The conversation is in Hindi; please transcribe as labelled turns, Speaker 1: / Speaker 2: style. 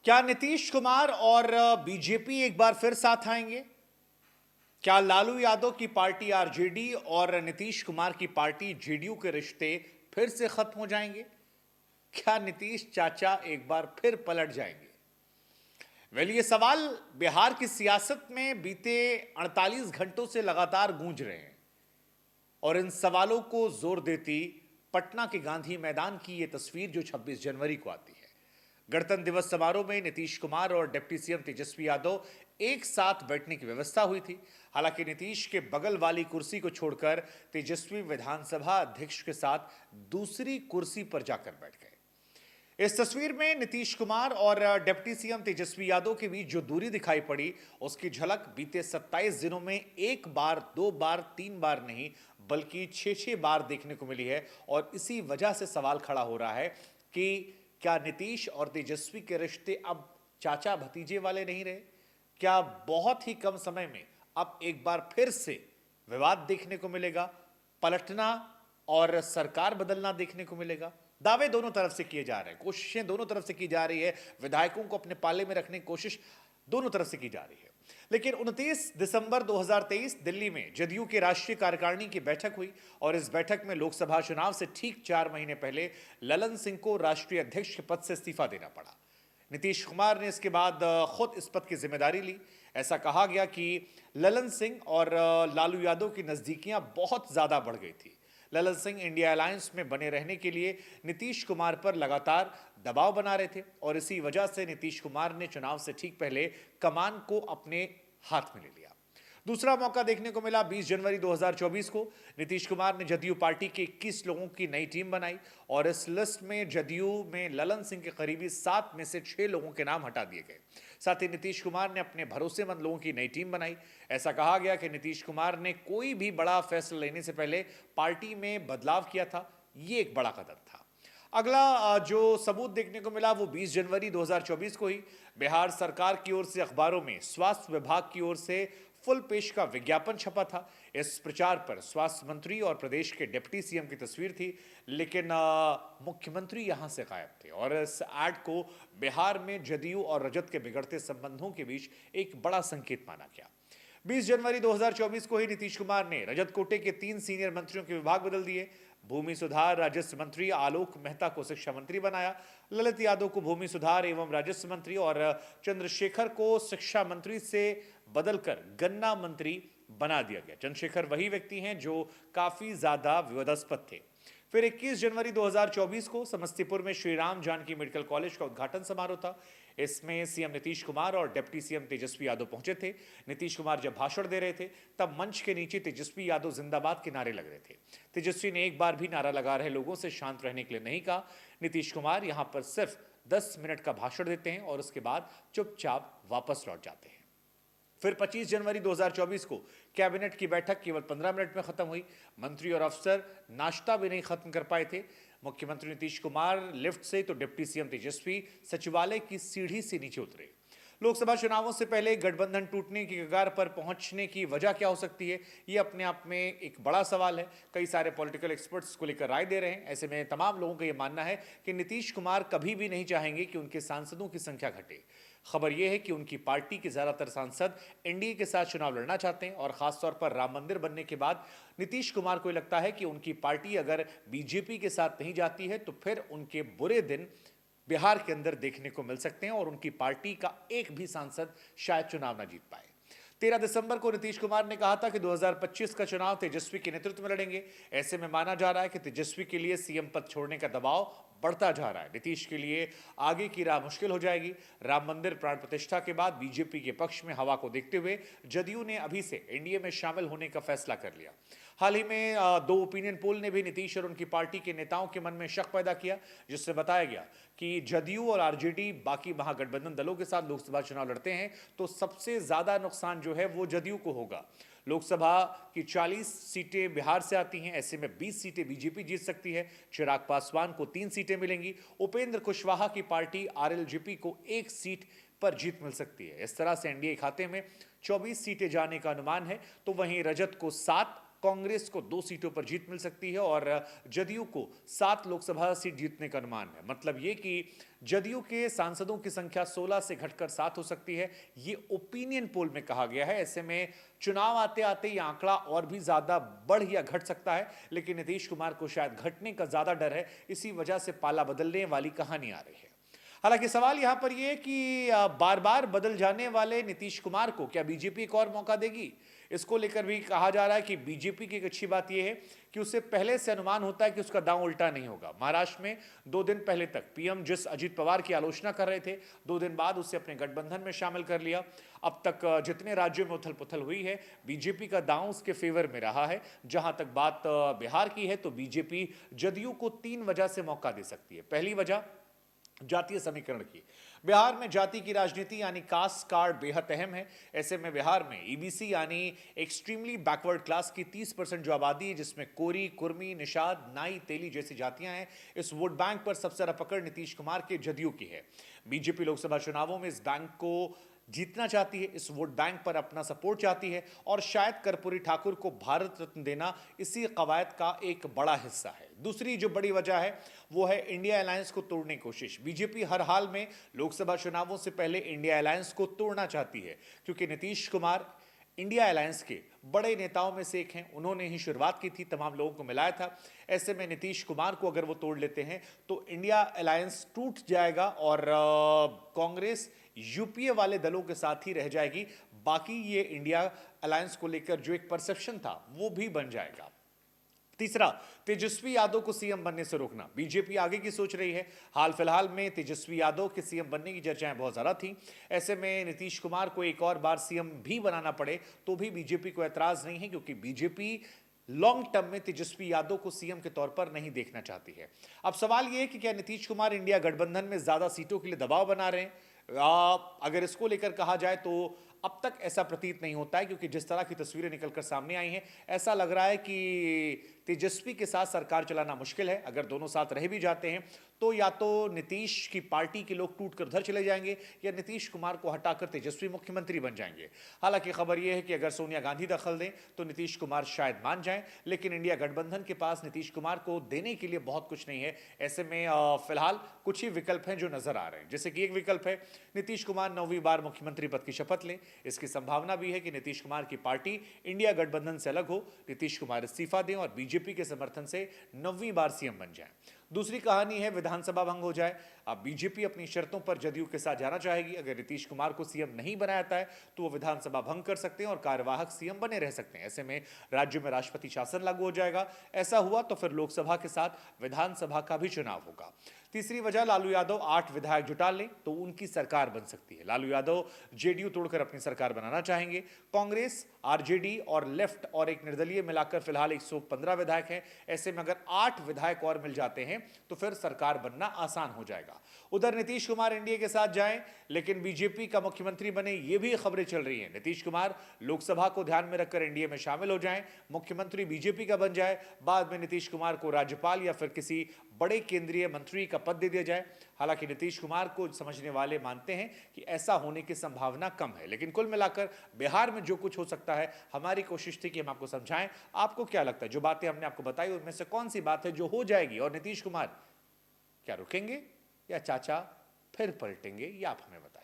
Speaker 1: क्या नीतीश कुमार और बीजेपी एक बार फिर साथ आएंगे? क्या लालू यादव की पार्टी आरजेडी और नीतीश कुमार की पार्टी जेडीयू के रिश्ते फिर से खत्म हो जाएंगे? क्या नीतीश चाचा एक बार फिर पलट जाएंगे? ये सवाल बिहार की सियासत में बीते 48 घंटों से लगातार गूंज रहे हैं और इन सवालों को जोर देती पटना के गांधी मैदान की यह तस्वीर जो 26 जनवरी को आती है। गणतंत्र दिवस समारोह में नीतीश कुमार और डिप्टी सीएम तेजस्वी यादव एक साथ बैठने की व्यवस्था हुई थी। हालांकि नीतीश के बगल वाली कुर्सी को छोड़कर तेजस्वी विधानसभा अध्यक्ष के साथ दूसरी कुर्सी पर जाकर बैठ गए। इस तस्वीर में नीतीश कुमार और डिप्टी सीएम तेजस्वी यादव के बीच जो दूरी दिखाई पड़ी उसकी झलक बीते 27 दिनों में एक बार, दो बार, तीन बार नहीं बल्कि 6-6 बार देखने को मिली है। और इसी वजह से सवाल खड़ा हो रहा है कि क्या नीतीश और तेजस्वी के रिश्ते अब चाचा भतीजे वाले नहीं रहे? क्या बहुत ही कम समय में अब एक बार फिर से विवाद देखने को मिलेगा, पलटना और सरकार बदलना देखने को मिलेगा? दावे दोनों तरफ से किए जा रहे हैं, कोशिशें दोनों तरफ से की जा रही है, विधायकों को अपने पाले में रखने की कोशिश दोनों तरफ से की जा रही है। लेकिन 29 दिसंबर 2023 दिल्ली में जदयू की राष्ट्रीय कार्यकारिणी की बैठक हुई और इस बैठक में लोकसभा चुनाव से ठीक 4 महीने पहले ललन सिंह को राष्ट्रीय अध्यक्ष के पद से इस्तीफा देना पड़ा। नीतीश कुमार ने इसके बाद खुद इस पद की जिम्मेदारी ली। ऐसा कहा गया कि ललन सिंह और लालू यादव की नजदीकियां बहुत ज्यादा बढ़ गई थी। ललन सिंह इंडिया अलायंस में बने रहने के लिए नीतीश कुमार पर लगातार दबाव बना रहे थे और इसी वजह से नीतीश कुमार ने चुनाव से ठीक पहले कमान को अपने हाथ में ले लिया। दूसरा मौका देखने को मिला 20 जनवरी 2024 को। नीतीश कुमार ने जदयू पार्टी के 21 लोगों की नई टीम बनाई और इस लिस्ट में जदयू में ललन सिंह के करीबी 7 में से 6 लोगों के नाम हटा दिए गए। साथ ही नीतीश कुमार ने अपने भरोसेमंद लोगों की नई टीम बनाई। ऐसा कहा गया कि नीतीश कुमार ने कोई भी बड़ा फैसला लेने से पहले पार्टी में बदलाव किया था। ये एक बड़ा कदम था। अगला जो सबूत देखने को मिला वो 20 जनवरी 2024 को ही बिहार सरकार की ओर से अखबारों में स्वास्थ्य विभाग की ओर से फुल पेज का विज्ञापन छपा था। इस प्रचार पर स्वास्थ्य मंत्री और प्रदेश के डिप्टी सीएम की तस्वीर थी, लेकिन मुख्यमंत्री यहां से गायब थे और इस एड को बिहार में जदयू और रजत के बिगड़ते संबंधों के बीच एक बड़ा संकेत माना गया। 20 जनवरी 2024 को ही नीतीश कुमार ने रजत कोटे के 3 सीनियर मंत्रियों के विभाग बदल दिए। भूमि सुधार राजस्व मंत्री आलोक मेहता को शिक्षा मंत्री बनाया, ललित यादव को भूमि सुधार एवं राजस्व मंत्री और चंद्रशेखर को शिक्षा मंत्री से बदलकर गन्ना मंत्री बना दिया गया। चंद्रशेखर वही व्यक्ति हैं जो काफी ज्यादा विवादास्पद थे। फिर 21 जनवरी 2024 को समस्तीपुर में श्री राम जानकी मेडिकल कॉलेज का उद्घाटन समारोह था। इसमें सीएम नीतीश कुमार और डिप्टी सीएम तेजस्वी यादव पहुंचे थे। नीतीश कुमार जब भाषण दे रहे थे तब मंच के नीचे तेजस्वी यादव जिंदाबाद के नारे लग रहे थे। तेजस्वी ने एक बार भी नारा लगा रहे लोगों से शांत रहने के लिए नहीं कहा। नीतीश कुमार यहां पर सिर्फ 10 मिनट का भाषण देते हैं और उसके बाद चुपचाप वापस लौट जाते हैं। फिर 25 जनवरी 2024 को कैबिनेट की बैठक केवल 15 मिनट में खत्म हुई। मंत्री और अफसर नाश्ता भी नहीं खत्म कर पाए थे। मुख्यमंत्री नीतीश कुमार लिफ्ट से तो डिप्टी सीएम तेजस्वी सचिवालय की सीढ़ी से नीचे उतरे। लोकसभा चुनावों से पहले गठबंधन टूटने की कगार पर पहुंचने की वजह क्या हो सकती है, ये अपने आप में एक बड़ा सवाल है। कई सारे पॉलिटिकल एक्सपर्ट्स को लेकर राय दे रहे हैं। ऐसे में तमाम लोगों का यह मानना है कि नीतीश कुमार कभी भी नहीं चाहेंगे कि उनके सांसदों की संख्या घटे। खबर यह है कि उनकी पार्टी के ज्यादातर सांसद एनडीए के साथ चुनाव लड़ना चाहते हैं और खासतौर पर राम मंदिर बनने के बाद नीतीश कुमार को लगता है कि उनकी पार्टी अगर बीजेपी के साथ नहीं जाती है तो फिर उनके बुरे दिन बिहार के अंदर देखने को मिल सकते हैं और उनकी पार्टी का एक भी सांसद शायद चुनाव न जीत पाए। 13 दिसंबर को नीतीश कुमार ने कहा था कि 2025 का चुनाव तेजस्वी के नेतृत्व में लड़ेंगे। ऐसे में माना जा रहा है कि तेजस्वी के लिए सीएम पद छोड़ने का दबाव बढ़ता जा रहा है। नीतीश के लिए आगे की राह मुश्किल हो जाएगी। राम मंदिर प्राण प्रतिष्ठा के बाद बीजेपी के पक्ष में हवा को देखते हुए जदयू ने अभी से एनडीए में शामिल होने का फैसला कर लिया। हाल ही में 2 ओपिनियन पोल ने भी नीतीश और उनकी पार्टी के नेताओं के मन में शक पैदा किया, जिससे बताया गया कि जदयू और आरजेडी बाकी महागठबंधन दलों के साथ लोकसभा चुनाव लड़ते हैं तो सबसे ज्यादा नुकसान जो है वो जदयू को होगा। लोकसभा की 40 सीटें बिहार से आती हैं, ऐसे में 20 सीटें बीजेपी जीत सकती है। चिराग पासवान को 3 सीटें मिलेंगी। उपेंद्र कुशवाहा की पार्टी आरएलजेपी को 1 सीट पर जीत मिल सकती है। इस तरह से एनडीए खाते में 24 सीटें जाने का अनुमान है। तो वहीं रजत को 7, कांग्रेस को 2 सीटों पर जीत मिल सकती है और जदयू को 7 लोकसभा सीट जीतने का अनुमान है। मतलब ये कि जदयू के सांसदों की संख्या 16 से घटकर 7 हो सकती है, ये ओपिनियन पोल में कहा गया है। ऐसे में चुनाव आते आते ये आंकड़ा और भी ज्यादा बढ़ या घट सकता है, लेकिन नीतीश कुमार को शायद घटने का ज्यादा डर है, इसी वजह से पाला बदलने वाली कहानी आ रही है। हालांकि सवाल यहां पर यह कि बार बार बदल जाने वाले नीतीश कुमार को क्या बीजेपी एक और मौका देगी, इसको लेकर भी कहा जा रहा है कि बीजेपी की एक अच्छी बात यह है कि उसे पहले से अनुमान होता है कि उसका दांव उल्टा नहीं होगा। महाराष्ट्र में 2 दिन पहले तक पीएम जिस अजीत पवार की आलोचना कर रहे थे, 2 दिन बाद उसे अपने गठबंधन में शामिल कर लिया। अब तक जितने राज्यों में उथल पुथल हुई है, बीजेपी का दांव उसके फेवर में रहा है। जहां तक बात बिहार की है तो बीजेपी जदयू को 3 वजह से मौका दे सकती है। पहली वजह जातीय समीकरण की। बिहार में जाति की राजनीति यानी कास्ट कार्ड बेहद अहम है। ऐसे में बिहार में ईबीसी यानी एक्सट्रीमली बैकवर्ड क्लास की 30% जो आबादी है, जिसमें कोरी, कुर्मी, निषाद, नाई, तेली जैसी जातियां हैं, इस वोट बैंक पर सबसे ज्यादा पकड़ नीतीश कुमार के जदयू की है। बीजेपी लोकसभा चुनावों में इस बैंक को जीतना चाहती है, इस वोट बैंक पर अपना सपोर्ट चाहती है और शायद कर्पूरी ठाकुर को भारत रत्न देना इसी कवायद का एक बड़ा हिस्सा है। दूसरी जो बड़ी वजह है वो है इंडिया अलायंस को तोड़ने की कोशिश। बीजेपी हर हाल में लोकसभा चुनावों से पहले इंडिया अलायंस को तोड़ना चाहती है, क्योंकि नीतीश कुमार इंडिया अलायंस के बड़े नेताओं में से एक हैं। उन्होंने ही शुरुआत की थी, तमाम लोगों को मिलाया था। ऐसे में नीतीश कुमार को अगर वो तोड़ लेते हैं तो इंडिया अलायंस टूट जाएगा और कांग्रेस यूपीए वाले दलों के साथ ही रह जाएगी। बाकी ये इंडिया अलायंस को लेकर जो एक परसेप्शन था वो भी बन जाएगा। तीसरा, तेजस्वी यादव को सीएम बनने से रोकना। बीजेपी आगे की सोच रही है। हाल फिलहाल में तेजस्वी यादव के सीएम बनने की चर्चाएं बहुत ज्यादा थी। ऐसे में नीतीश कुमार को एक और बार सीएम भी बनाना पड़े तो भी बीजेपी को ऐतराज नहीं है, क्योंकि बीजेपी लॉन्ग टर्म में तेजस्वी यादव को सीएम के तौर पर नहीं देखना चाहती है। अब सवाल यह है कि क्या नीतीश कुमार इंडिया गठबंधन में ज्यादा सीटों के लिए दबाव बना रहे हैं? अगर इसको लेकर कहा जाए तो अब तक ऐसा प्रतीत नहीं होता है, क्योंकि जिस तरह की तस्वीरें निकलकर सामने आई हैं, ऐसा लग रहा है कि तेजस्वी के साथ सरकार चलाना मुश्किल है। अगर दोनों साथ रह भी जाते हैं तो या तो नीतीश की पार्टी के लोग टूट कर उधर चले जाएंगे या नीतीश कुमार को हटाकर तेजस्वी मुख्यमंत्री बन जाएंगे। हालांकि खबर यह है कि अगर सोनिया गांधी दखल दें तो नीतीश कुमार शायद मान जाएं, लेकिन इंडिया गठबंधन के पास नीतीश कुमार को देने के लिए बहुत कुछ नहीं है। ऐसे में फिलहाल कुछ ही विकल्प हैं जो नजर आ रहे हैं। जैसे कि एक विकल्प है नीतीश कुमार 9वीं बार मुख्यमंत्री पद की शपथ लें। इसकी संभावना भी है कि नीतीश कुमार की पार्टी इंडिया गठबंधन से अलग हो, नीतीश कुमार इस्तीफा दें और बीजेपी के समर्थन से 9वीं बार सीएम बन जाएं। दूसरी कहानी है विधानसभा भंग हो जाए। अब बीजेपी अपनी शर्तों पर जदयू के साथ जाना चाहेगी। अगर नीतीश कुमार को सीएम नहीं बनाया जाता है तो वो विधानसभा भंग कर सकते हैं और कार्यवाहक सीएम बने रह सकते हैं। ऐसे में राज्य में राष्ट्रपति शासन लागू हो जाएगा। ऐसा हुआ तो फिर लोकसभा के साथ विधानसभा का भी चुनाव होगा। तीसरी वजह, लालू यादव 8 विधायक जुटा लें तो उनकी सरकार बन सकती है। लालू यादव जेडीयू तोड़कर अपनी सरकार बनाना चाहेंगे। कांग्रेस, आरजेडी और लेफ्ट और एक निर्दलीय मिलाकर फिलहाल 115 विधायक हैं। ऐसे में अगर 8 विधायक और मिल जाते हैं तो फिर सरकार बनना आसान हो जाएगा। उधर नीतीश कुमार एनडीए के साथ जाएं लेकिन बीजेपी का मुख्यमंत्री बने, ये भी खबरें चल रही हैं। नीतीश कुमार लोकसभा को ध्यान में रखकर एनडीए में शामिल हो जाएं, मुख्यमंत्री बीजेपी का बन जाए, बाद में नीतीश कुमार को राज्यपाल या फिर किसी बड़े केंद्रीय मंत्री का पद दे दिया जाए। हालांकि नीतीश कुमार को समझने वाले मानते हैं कि ऐसा होने की संभावना कम है, लेकिन कुल मिलाकर बिहार में जो कुछ हो सकता है, हमारी कोशिश थी कि हम आपको समझाएं। आपको क्या लगता है, जो बातें हमने आपको बताई उनमें से कौन सी बात है जो हो जाएगी और नीतीश कुमार क्या रुकेंगे या चाचा फिर पलटेंगे, ये आप हमें बताएं।